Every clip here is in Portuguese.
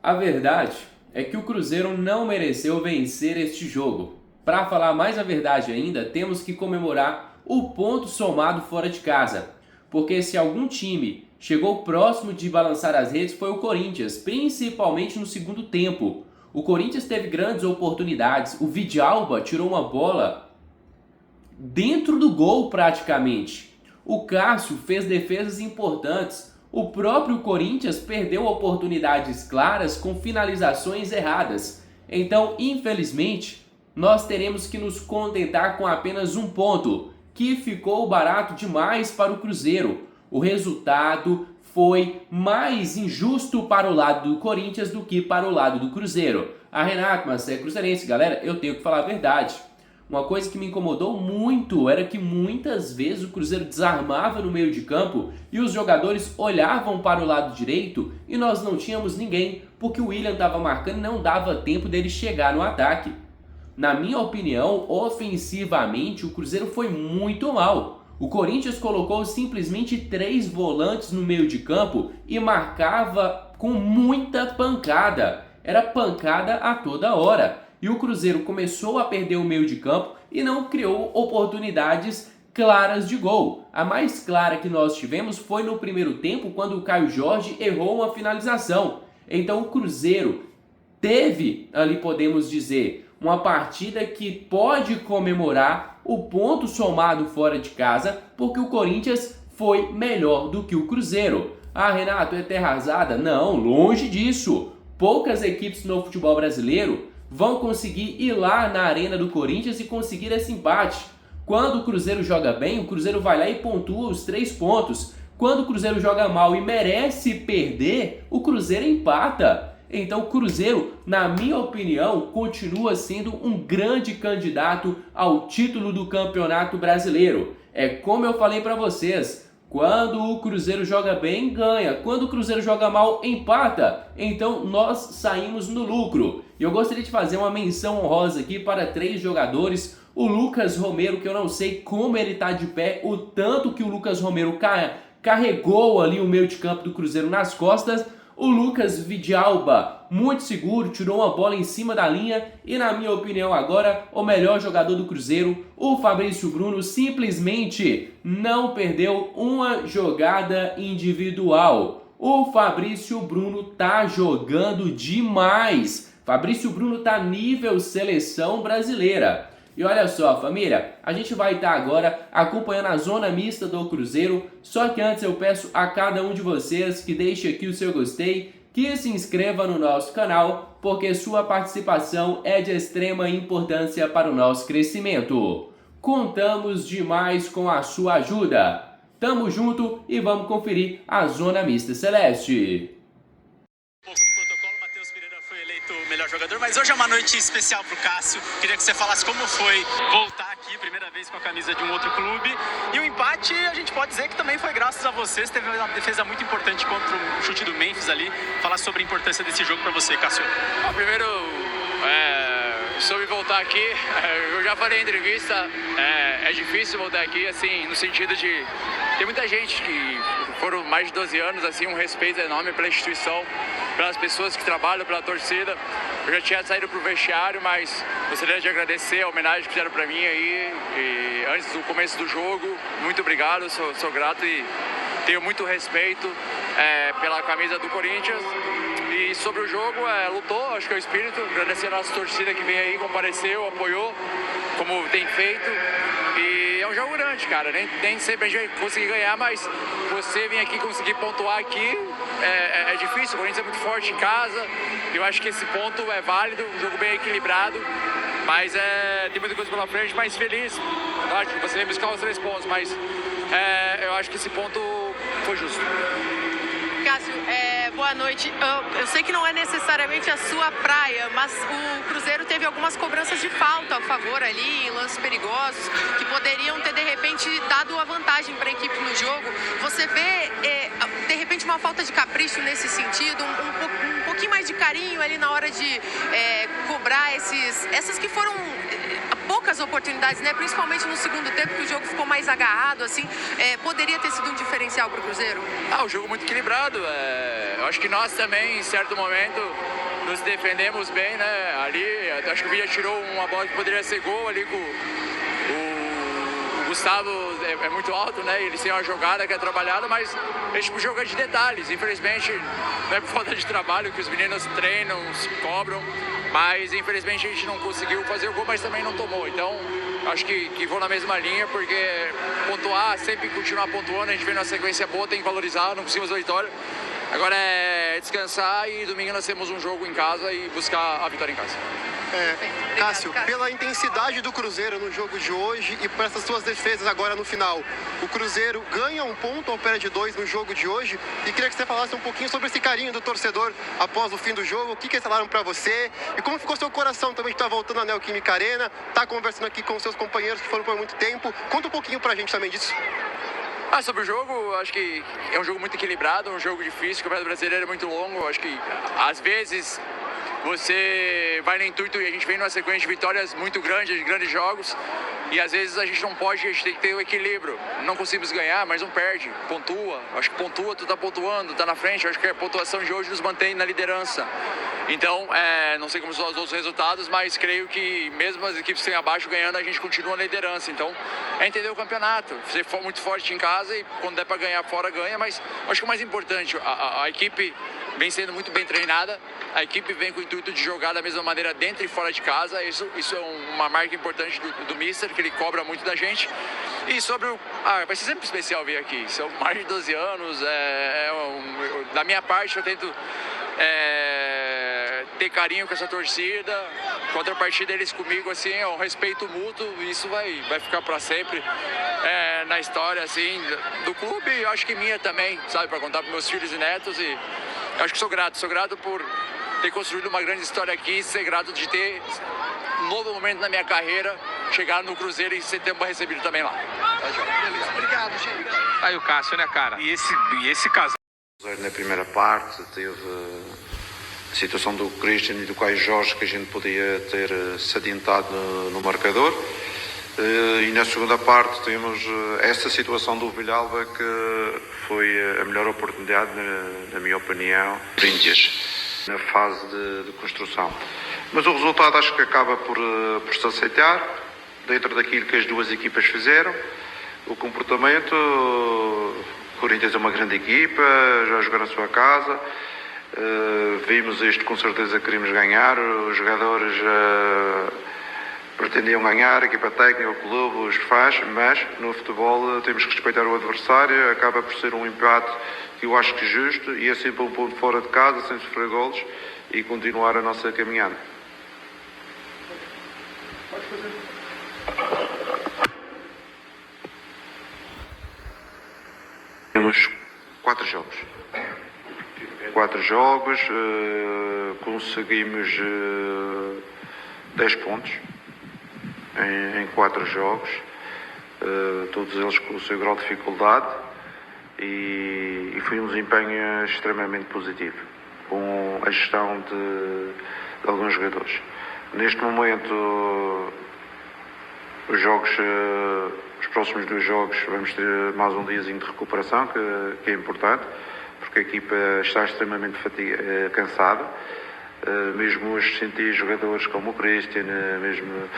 A verdade é que o Cruzeiro não mereceu vencer este jogo. Para falar mais a verdade ainda, temos que comemorar o ponto somado fora de casa. Porque se algum time chegou próximo de balançar as redes foi o Corinthians, principalmente no segundo tempo. O Corinthians teve grandes oportunidades, o Vidalba tirou uma bola dentro do gol praticamente. O Cássio fez defesas importantes. O próprio Corinthians perdeu oportunidades claras com finalizações erradas. Então, infelizmente, nós teremos que nos contentar com apenas um ponto, que ficou barato demais para o Cruzeiro. O resultado foi mais injusto para o lado do Corinthians do que para o lado do Cruzeiro. Renato, mas você é cruzeirense, galera, eu tenho que falar a verdade. Uma coisa que me incomodou muito era que muitas vezes o Cruzeiro desarmava no meio de campo e os jogadores olhavam para o lado direito e nós não tínhamos ninguém, porque o William estava marcando e não dava tempo dele chegar no ataque. Na minha opinião, ofensivamente, o Cruzeiro foi muito mal. O Corinthians colocou simplesmente 3 volantes no meio de campo e marcava com muita pancada. Era pancada a toda hora. E o Cruzeiro começou a perder o meio de campo e não criou oportunidades claras de gol. A mais clara que nós tivemos foi no primeiro tempo, quando o Caio Jorge errou uma finalização. Então o Cruzeiro teve, ali podemos dizer, uma partida que pode comemorar o ponto somado fora de casa, porque o Corinthians foi melhor do que o Cruzeiro. Renato, é terra arrasada? Não, longe disso. Poucas equipes no futebol brasileiro vão conseguir ir lá na arena do Corinthians e conseguir esse empate. Quando o Cruzeiro joga bem, o Cruzeiro vai lá e pontua os 3 pontos. Quando o Cruzeiro joga mal e merece perder, o Cruzeiro empata. Então o Cruzeiro, na minha opinião, continua sendo um grande candidato ao título do Campeonato Brasileiro. É como eu falei para vocês, quando o Cruzeiro joga bem, ganha. Quando o Cruzeiro joga mal, empata. Então nós saímos no lucro. E eu gostaria de fazer uma menção honrosa aqui para 3 jogadores. O Lucas Romero, que eu não sei como ele está de pé, o tanto que o Lucas Romero carregou ali o meio de campo do Cruzeiro nas costas. O Lucas Vidalba, muito seguro, tirou uma bola em cima da linha. E na minha opinião agora, o melhor jogador do Cruzeiro, o Fabrício Bruno, simplesmente não perdeu uma jogada individual. O Fabrício Bruno tá jogando demais. Fabrício Bruno tá nível seleção brasileira. E olha só, família, a gente vai estar agora acompanhando a zona mista do Cruzeiro, só que antes eu peço a cada um de vocês que deixe aqui o seu gostei, que se inscreva no nosso canal, porque sua participação é de extrema importância para o nosso crescimento. Contamos demais com a sua ajuda. Tamo junto e vamos conferir a zona mista celeste. O melhor jogador, mas hoje é uma noite especial pro Cássio. Queria que você falasse como foi voltar aqui, primeira vez com a camisa de um outro clube. E o empate, a gente pode dizer que também foi graças a você. Você teve uma defesa muito importante contra o chute do Memphis ali. Falar sobre a importância desse jogo pra você, Cássio. Primeiro, sobre voltar aqui, eu já falei em entrevista, é difícil voltar aqui, assim, no sentido de... Tem muita gente que foram mais de 12 anos, assim, um respeito enorme pela instituição, pelas pessoas que trabalham, pela torcida. Eu já tinha saído pro vestiário, mas gostaria de agradecer a homenagem que fizeram para mim aí, e antes do começo do jogo. Muito obrigado, sou grato e tenho muito respeito pela camisa do Corinthians. E sobre o jogo, lutou, acho que é o espírito. Agradecer a nossa torcida que veio aí, compareceu, apoiou, como tem feito. E é um jogo grande, cara, nem sempre a gente vai conseguir ganhar, mas você vir aqui conseguir pontuar aqui é difícil. O Corinthians é muito forte em casa, eu acho que esse ponto é válido, um jogo bem equilibrado, mas tem muita coisa pela frente, mas feliz. Claro que você vem buscar os 3 pontos, mas eu acho que esse ponto foi justo. Cássio, boa noite. Eu sei que não é necessariamente a sua praia, mas o Cruzeiro teve algumas cobranças de falta a favor ali, em lances perigosos, que poderiam ter, de repente, dado a vantagem para a equipe no jogo. Você vê, de repente, uma falta de capricho nesse sentido, um pouquinho mais de carinho ali na hora de cobrar essas que foram poucas oportunidades, né? Principalmente no segundo tempo, que o jogo ficou mais agarrado, assim. Poderia ter sido um diferencial para o Cruzeiro? Um jogo muito equilibrado. Eu acho que nós também, em certo momento, nos defendemos bem, né? Ali, acho que o Villa tirou uma bola que poderia ser gol ali com o Gustavo é muito alto, né? Ele tem uma jogada que é trabalhada, mas esse tipo de jogo é de detalhes. Infelizmente, não é por falta de trabalho que os meninos treinam, se cobram, mas infelizmente a gente não conseguiu fazer o gol, mas também não tomou. Então, acho que vou na mesma linha, porque pontuar, sempre continuar pontuando, a gente vem numa sequência boa, tem que valorizar, não conseguimos a vitória. Agora é descansar e domingo nós temos um jogo em casa e buscar a vitória em casa. Cássio, pela intensidade do Cruzeiro no jogo de hoje e por essas suas defesas agora no final, o Cruzeiro ganha um ponto ao pé de 2 no jogo de hoje, e queria que você falasse um pouquinho sobre esse carinho do torcedor após o fim do jogo, o que eles falaram pra você e como ficou seu coração também de estar voltando à Neoquímica Arena, tá conversando aqui com seus companheiros que foram por muito tempo. Conta um pouquinho pra gente também disso. Sobre o jogo, acho que é um jogo muito equilibrado, um jogo difícil, o Campeonato Brasileiro é muito longo, acho que às vezes você vai no intuito e a gente vem numa sequência de vitórias muito grandes, de grandes jogos, e às vezes a gente não pode, a gente tem que ter o equilíbrio. Não conseguimos ganhar, mas não perde, pontua. Acho que pontua, tu tá pontuando, tá na frente, acho que a pontuação de hoje nos mantém na liderança. Então, não sei como são os outros resultados, mas creio que mesmo as equipes que estão abaixo ganhando, a gente continua na liderança. Então, é entender o campeonato, ser muito forte em casa e quando der para ganhar fora, ganha, mas acho que o mais importante, a equipe vem sendo muito bem treinada, a equipe vem com o intuito de jogar da mesma maneira dentro e fora de casa. Isso é uma marca importante do Mister, que ele cobra muito da gente. E sobre vai ser sempre especial vir aqui. São mais de 12 anos. Da minha parte, eu tento ter carinho com essa torcida. Contrapartida deles comigo, assim, é um respeito mútuo. E isso vai ficar para sempre na história, assim, do clube. E acho que minha também, sabe, para contar para meus filhos e netos. E acho que sou grato por ter construído uma grande história aqui, ser grato de ter um novo momento na minha carreira, chegar no Cruzeiro e ser tempo recebido também lá. Beleza, obrigado, gente. Aí o Cássio, né, cara? E esse casal. Na primeira parte teve a situação do Christian e do Caio Jorge, que a gente podia ter se adiantado no marcador, e na segunda parte temos essa situação do Villalba, que foi a melhor oportunidade, na minha opinião, na fase de construção. Mas o resultado acho que acaba por se aceitar, dentro daquilo que as duas equipas fizeram. O comportamento, o Corinthians é uma grande equipa, já jogou na sua casa, vimos isto, com certeza queríamos ganhar, os jogadores pretendiam ganhar, a equipa técnica, o clube, os fãs, mas no futebol temos que respeitar o adversário, acaba por ser um empate que eu acho que justo, e é sempre um ponto fora de casa, sem sofrer golos, e continuar a nossa caminhada. Temos 4 jogos. 4 jogos, conseguimos 10 pontos em 4 jogos, todos eles com o seu grau de dificuldade, e foi um desempenho extremamente positivo, com a gestão de alguns jogadores. Neste momento, os próximos 2 jogos, vamos ter mais um diazinho de recuperação, que é importante, porque a equipa está extremamente cansada. Mesmo hoje senti jogadores como o Christian, mesmo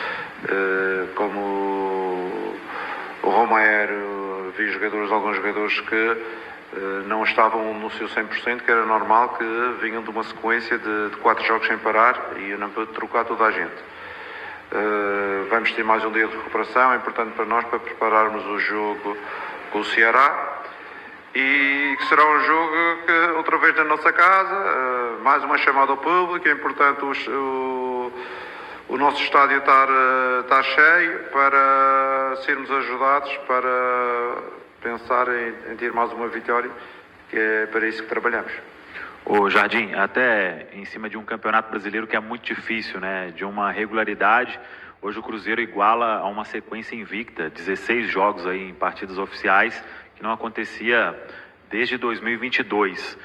como o Romero, vi alguns jogadores que não estavam no seu 100%, que era normal, que vinham de uma sequência de 4 jogos sem parar, e eu não pude trocar toda a gente. Vamos ter mais um dia de recuperação, é importante para nós, para prepararmos o jogo com o Ceará, e que será um jogo que, outra vez na nossa casa, mais uma chamada ao público. É importante o nosso estádio estar cheio, para sermos ajudados, para pensar em ter mais uma vitória, que é para isso que trabalhamos. Ô Jardim, até em cima de um campeonato brasileiro que é muito difícil, né? De uma regularidade, hoje o Cruzeiro iguala a uma sequência invicta, 16 jogos aí em partidas oficiais, que não acontecia desde 2022.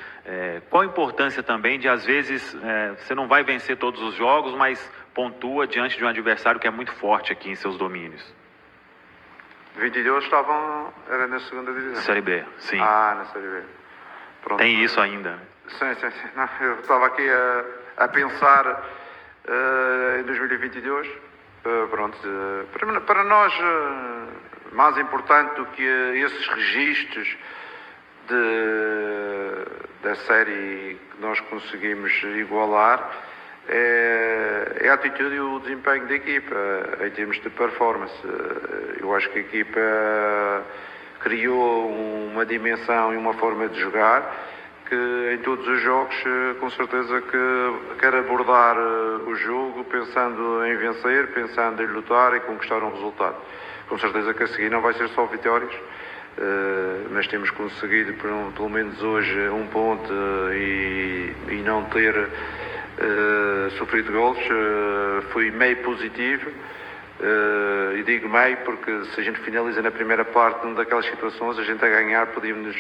Qual a importância também de, às vezes, você não vai vencer todos os jogos, mas pontua diante de um adversário que é muito forte aqui em seus domínios? 22 era na segunda divisão. Série B, sim. Na Série B. Pronto. Tem isso ainda? Sim. Não, eu estava aqui a pensar em 2022. Pronto, para nós, mais importante do que esses registros da série que nós conseguimos igualar é a atitude e o desempenho da equipa em termos de performance. Eu acho que a equipa criou uma dimensão e uma forma de jogar que em todos os jogos, com certeza que quer abordar o jogo pensando em vencer, pensando em lutar e conquistar um resultado. Com certeza que a seguir não vai ser só vitórias, mas temos conseguido pelo menos hoje um ponto e não ter sofrido golos. Foi meio positivo. E digo meio porque se a gente finaliza na primeira parte numa daquelas situações, a gente a ganhar podíamos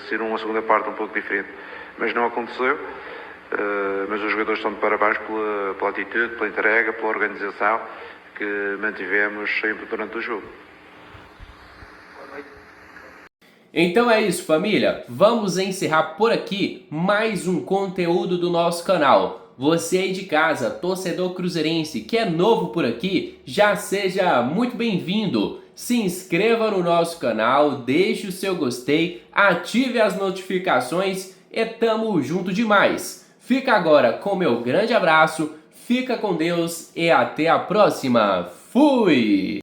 ser uma segunda parte um pouco diferente, mas não aconteceu. Mas os jogadores estão de parabéns pela atitude, pela entrega, pela organização que mantivemos sempre durante o jogo. Então é isso, família. Vamos encerrar por aqui mais um conteúdo do nosso canal. Você aí de casa, torcedor cruzeirense, que é novo por aqui, já seja muito bem-vindo. Se inscreva no nosso canal, deixe o seu gostei, ative as notificações e tamo junto demais. Fica agora com meu grande abraço, fica com Deus e até a próxima. Fui!